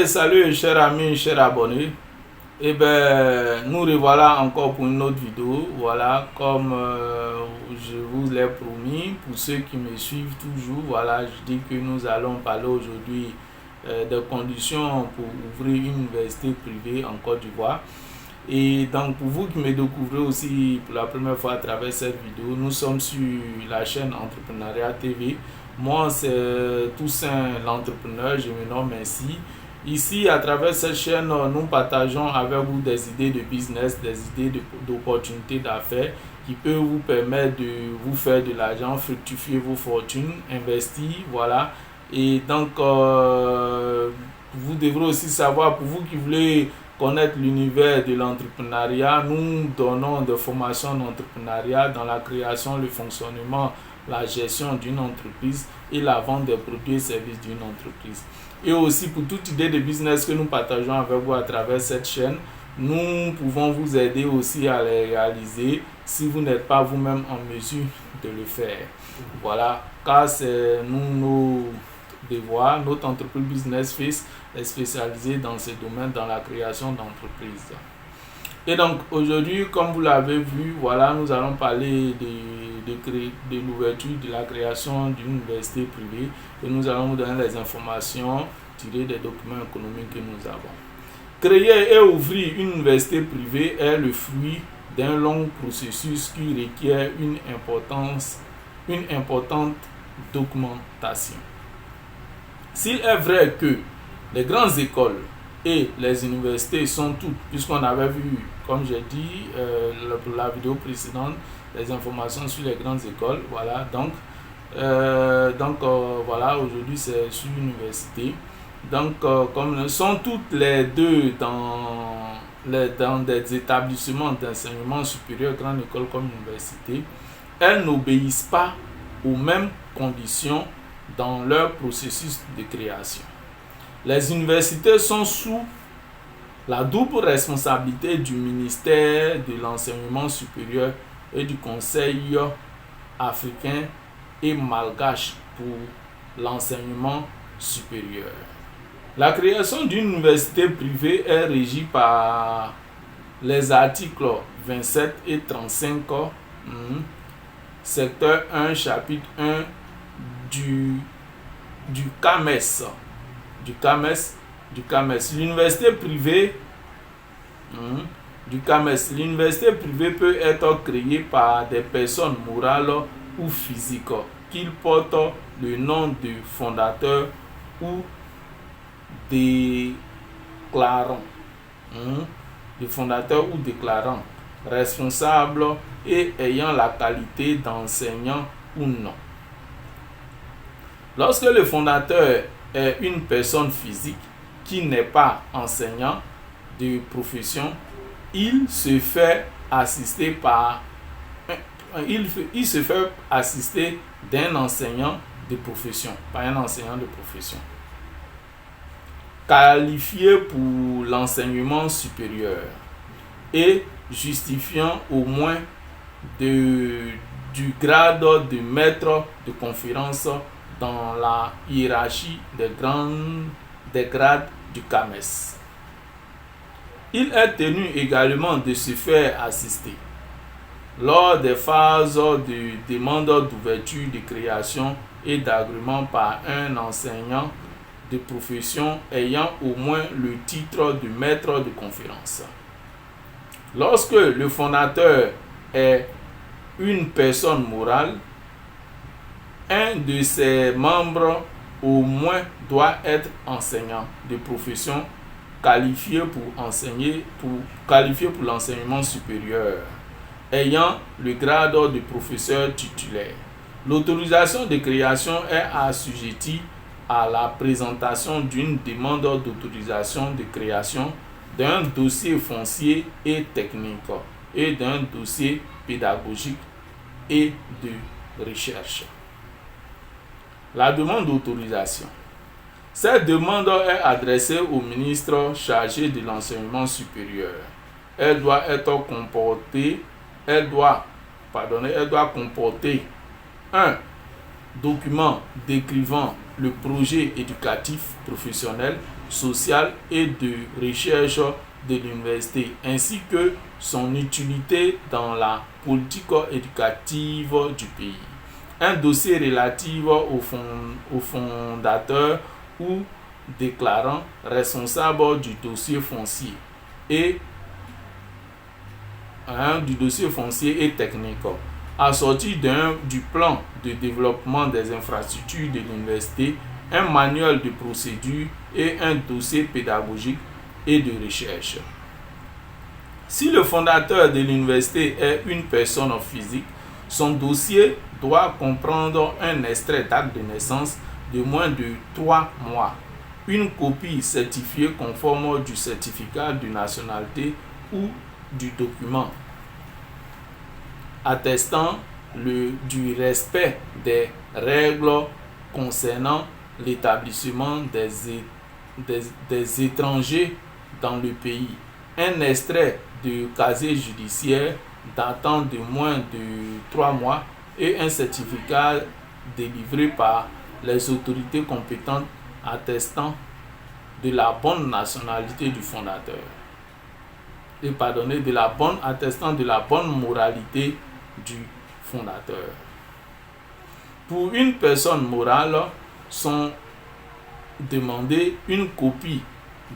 Salut chers amis, chers abonnés. Et nous revoilà encore pour une autre vidéo. Voilà, comme je vous l'ai promis, pour ceux qui me suivent toujours, voilà, je dis que nous allons parler aujourd'hui des conditions pour ouvrir une université privée en Côte d'Ivoire. Et donc pour vous qui me découvrez aussi pour la première fois à travers cette vidéo, nous sommes sur la chaîne Entrepreneuriat TV. Moi c'est Toussaint l'entrepreneur, je me nomme ainsi. Ici à travers cette chaîne, nous partageons avec vous des idées de business, des idées d'opportunités d'affaires qui peuvent vous permettre de vous faire de l'argent, fructifier vos fortunes, investir, voilà. Et donc vous devrez aussi savoir, pour vous qui voulez connaître l'univers de l'entrepreneuriat, nous donnons des formations d'entrepreneuriat dans la création, le fonctionnement, la gestion d'une entreprise et la vente des produits et services d'une entreprise. Et aussi pour toute idée de business que nous partageons avec vous à travers cette chaîne, nous pouvons vous aider aussi à les réaliser si vous n'êtes pas vous-même en mesure de le faire. Voilà, car c'est nos devoirs. Notre entreprise Business Face est spécialisée dans ce domaine, dans la création d'entreprises. Et donc aujourd'hui, comme vous l'avez vu, voilà, nous allons parler de l'ouverture, de la création d'une université privée, et nous allons vous donner les informations tirées des documents économiques que nous avons. Créer et ouvrir une université privée est le fruit d'un long processus qui requiert une importante documentation. S'il est vrai que les grandes écoles et les universités sont toutes, puisqu'on avait vu, comme j'ai dit pour la vidéo précédente, les informations sur les grandes écoles, voilà, donc voilà, aujourd'hui c'est sur l'université. Donc comme sont toutes les deux dans des établissements d'enseignement supérieur, grande école comme université, elles n'obéissent pas aux mêmes conditions dans leur processus de création. Les universités sont sous la double responsabilité du ministère de l'enseignement supérieur et du Conseil africain et malgache pour l'enseignement supérieur. La création d'une université privée est régie par les articles 27 et 35, secteur 1, chapitre 1 du CAMES. L'université privée l'université privée peut être créée par des personnes morales ou physiques qui portent le nom de fondateur ou déclarant, responsable et ayant la qualité d'enseignant ou non. Lorsque le fondateur est une personne physique qui n'est pas enseignant de profession, il se fait assister d'un enseignant de profession, par un enseignant de profession, qualifié pour l'enseignement supérieur et justifiant au moins du grade de maître de conférence dans la hiérarchie des grades du CAMES. Il est tenu également de se faire assister lors des phases de demande d'ouverture, de création et d'agrément par un enseignant de profession ayant au moins le titre de maître de conférence. Lorsque le fondateur est une personne morale, un de ses membres au moins doit être enseignant de profession qualifié pour l'enseignement supérieur, ayant le grade de professeur titulaire. L'autorisation de création est assujettie à la présentation d'une demande d'autorisation de création, d'un dossier foncier et technique et d'un dossier pédagogique et de recherche. La demande d'autorisation. Cette demande est adressée au ministre chargé de l'enseignement supérieur. Elle doit comporter un document décrivant le projet éducatif professionnel sociale et de recherche de l'université, ainsi que son utilité dans la politique éducative du pays. Un dossier relatif au fondateur ou déclarant responsable du dossier foncier et technique, assorti du plan de développement des infrastructures de l'université, un manuel de procédure et un dossier pédagogique et de recherche. Si le fondateur de l'université est une personne physique, son dossier doit comprendre un extrait d'acte de naissance de moins de 3 mois, une copie certifiée conforme du certificat de nationalité ou du document attestant du respect des règles concernant l'établissement des étrangers dans le pays, un extrait de casier judiciaire datant de moins de 3 mois et un certificat délivré par les autorités compétentes attestant de la bonne nationalité du fondateur attestant de la bonne moralité du fondateur. Pour une personne morale, sont demandées une copie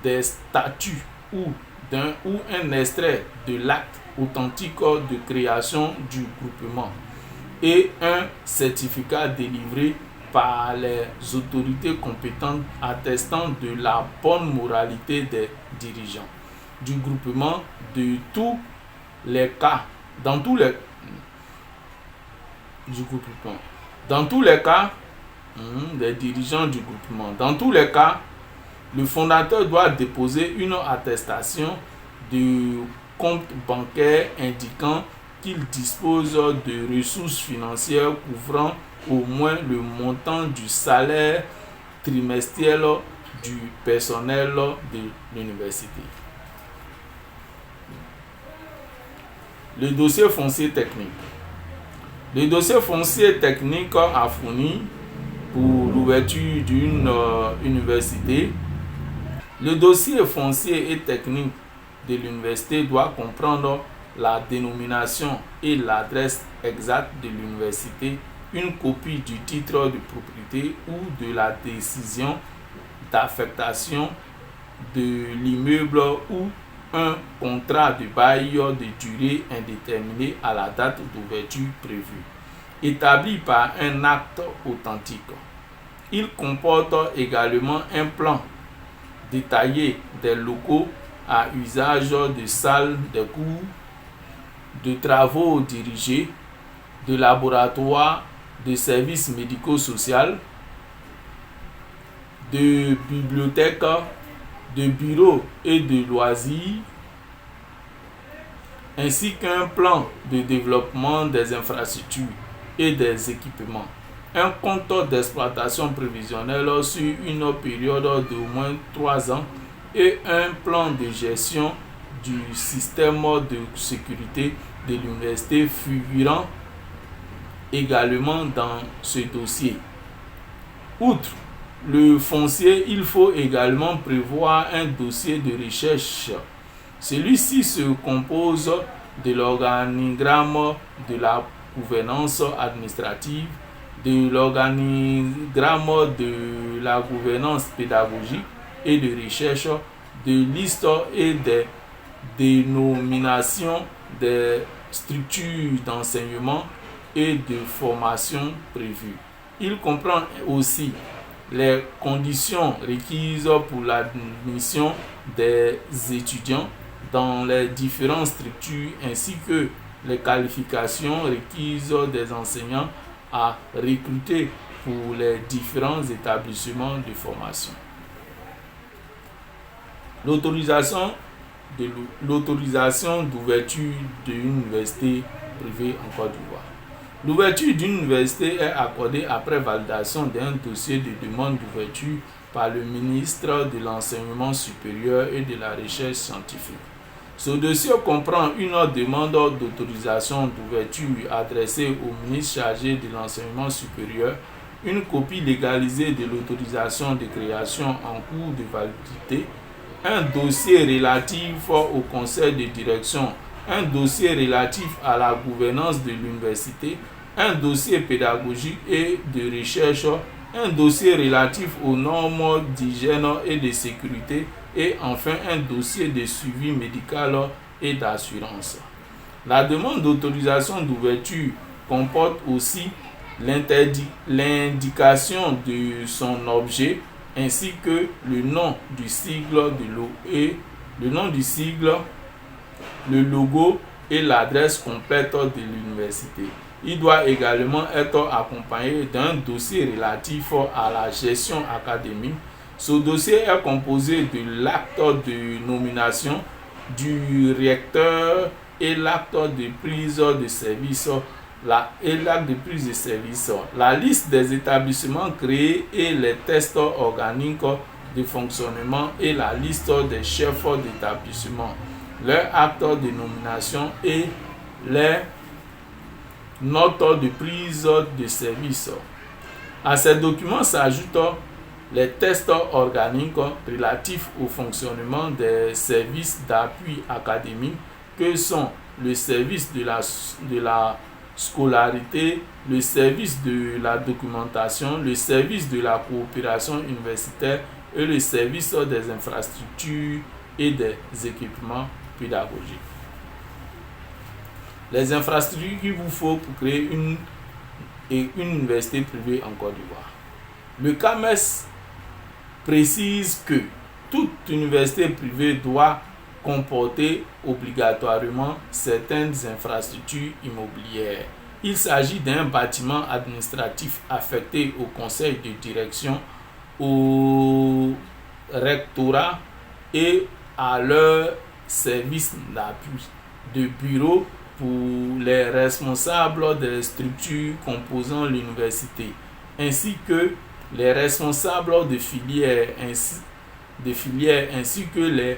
des statuts ou un extrait de l'acte authentique de création du groupement et un certificat délivré par les autorités compétentes attestant de la bonne moralité des dirigeants du groupement dans tous les cas, le fondateur doit déposer une attestation de compte bancaire indiquant qu'il dispose de ressources financières couvrant au moins le montant du salaire trimestriel du personnel de l'université. Le dossier foncier technique. Le dossier foncier technique a fourni pour l'ouverture d'une université. Le dossier foncier et technique de l'université doit comprendre la dénomination et l'adresse exacte de l'université, une copie du titre de propriété ou de la décision d'affectation de l'immeuble ou un contrat de bail de durée indéterminée à la date d'ouverture prévue, établi par un acte authentique. Il comporte également un plan détaillé des locaux à usage de salles de cours, de travaux dirigés, de laboratoires, de services médico-sociaux, de bibliothèques, de bureaux et de loisirs, ainsi qu'un plan de développement des infrastructures et des équipements, un compte d'exploitation prévisionnelle sur une période d'au moins 3 ans et un plan de gestion du système de sécurité de l'université figurant également dans ce dossier. Outre le foncier, il faut également prévoir un dossier de recherche. Celui-ci se compose de l'organigramme de la gouvernance administrative, de l'organigramme de la gouvernance pédagogique et de recherche, de liste et des dénominations des structures d'enseignement et de formation prévues. Il comprend aussi les conditions requises pour l'admission des étudiants dans les différentes structures ainsi que les qualifications requises des enseignants à recruter pour les différents établissements de formation. L'autorisation d'ouverture d'une université privée en Côte d'Ivoire. L'ouverture d'une université est accordée après validation d'un dossier de demande d'ouverture par le ministre de l'Enseignement supérieur et de la Recherche scientifique. Ce dossier comprend une demande d'autorisation d'ouverture adressée au ministre chargé de l'Enseignement supérieur une copie légalisée de l'autorisation de création en cours de validité, un dossier relatif au conseil de direction, un dossier relatif à la gouvernance de l'université, un dossier pédagogique et de recherche, un dossier relatif aux normes d'hygiène et de sécurité et enfin un dossier de suivi médical et d'assurance. La demande d'autorisation d'ouverture comporte aussi l'indication de son objet ainsi que le nom du sigle de l'OE, le nom du sigle, le logo et l'adresse complète de l'université. Il doit également être accompagné d'un dossier relatif à la gestion académique. Ce dossier est composé de l'acte de nomination du recteur et l'acte de prise de service, la liste des établissements créés et les tests organiques de fonctionnement et la liste des chefs d'établissement, leur acte de nomination et les notes de prise de service. À ces documents s'ajoutent les tests organiques relatifs au fonctionnement des services d'appui académique que sont le service de la scolarité, le service de la documentation, le service de la coopération universitaire et le service des infrastructures et des équipements pédagogiques. Les infrastructures qu'il vous faut pour créer une université privée en Côte d'Ivoire. Le CAMES précise que toute université privée doit comporter obligatoirement certaines infrastructures immobilières. Il s'agit d'un bâtiment administratif affecté au conseil de direction, au rectorat et à leur service d'appui, de bureaux pour les responsables des structures composant l'université, ainsi que les responsables de filières ainsi que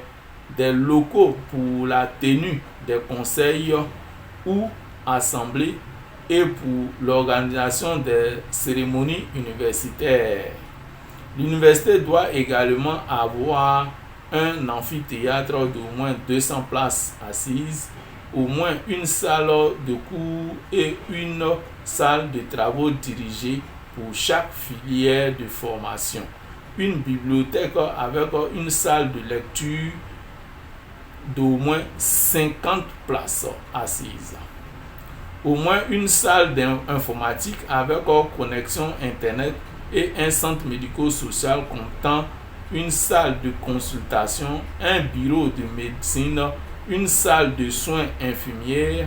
des locaux pour la tenue des conseils ou assemblées et pour l'organisation des cérémonies universitaires. L'université doit également avoir un amphithéâtre d'au moins 200 places assises, au moins une salle de cours et une salle de travaux dirigés pour chaque filière de formation, une bibliothèque avec une salle de lecture d'au moins 50 places assises, au moins une salle d'informatique avec connexion internet et un centre médico-social comptant une salle de consultation, un bureau de médecine, une salle de soins infirmières,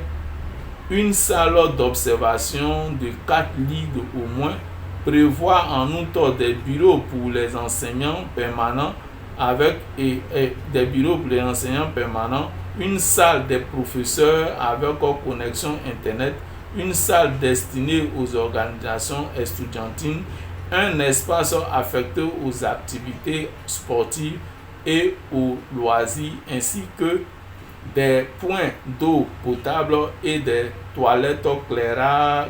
une salle d'observation de 4 lits au moins, prévoir en outre des bureaux pour les enseignants permanents des bureaux pour les enseignants permanents, une salle des professeurs avec connexion internet, une salle destinée aux organisations estudiantines, un espace affecté aux activités sportives et aux loisirs, ainsi que des points d'eau potable et des toilettes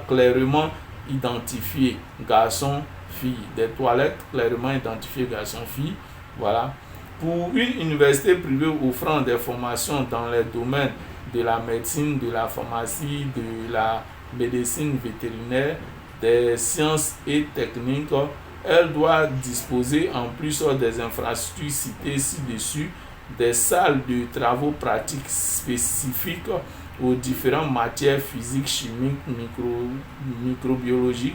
clairement identifiées garçons-filles. Des toilettes clairement identifiées garçons-filles. Voilà. Pour une université privée offrant des formations dans les domaines de la médecine, de la pharmacie, de la médecine vétérinaire, des sciences et techniques, elle doit disposer en plus des infrastructures citées ci-dessus, des salles de travaux pratiques spécifiques aux différentes matières physiques, chimiques, microbiologie,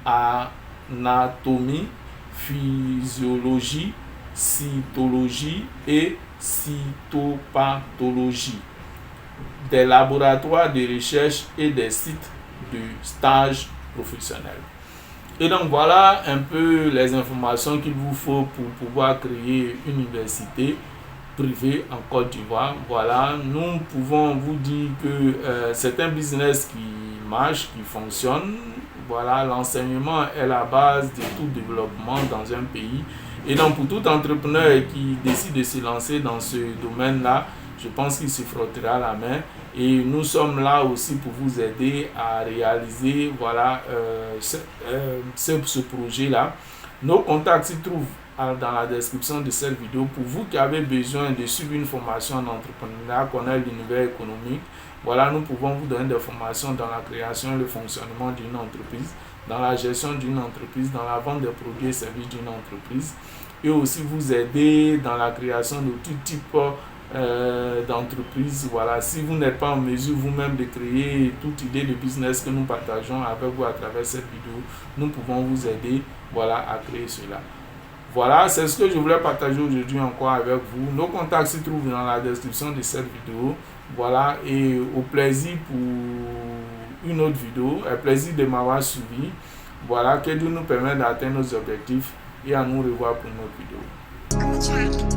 anatomie, physiologie, cytologie et cytopathologie, des laboratoires de recherche et des sites de stage professionnel. Et donc voilà un peu les informations qu'il vous faut pour pouvoir créer une université privée en Côte d'Ivoire. Voilà, nous pouvons vous dire que c'est un business qui marche, qui fonctionne. Voilà, l'enseignement est la base de tout développement dans un pays. Et donc pour tout entrepreneur qui décide de se lancer dans ce domaine-là, je pense qu'il se frottera la main. Et nous sommes là aussi pour vous aider à réaliser voilà, ce projet-là. Nos contacts se trouvent dans la description de cette vidéo. Pour vous qui avez besoin de suivre une formation en entrepreneuriat, connaître l'univers économique, voilà, nous pouvons vous donner des formations dans la création et le fonctionnement d'une entreprise, dans la gestion d'une entreprise, dans la vente des produits et services d'une entreprise, et aussi vous aider dans la création de tout type d'entreprise. Voilà, si vous n'êtes pas en mesure vous-même de créer toute idée de business que nous partageons avec vous à travers cette vidéo, nous pouvons vous aider, voilà, à créer cela. Voilà, c'est ce que je voulais partager aujourd'hui encore avec vous. Nos contacts se trouvent dans la description de cette vidéo. Voilà, et au plaisir pour une autre vidéo, un plaisir de m'avoir suivi. Voilà, que Dieu nous permette d'atteindre nos objectifs et à nous revoir pour une autre vidéo.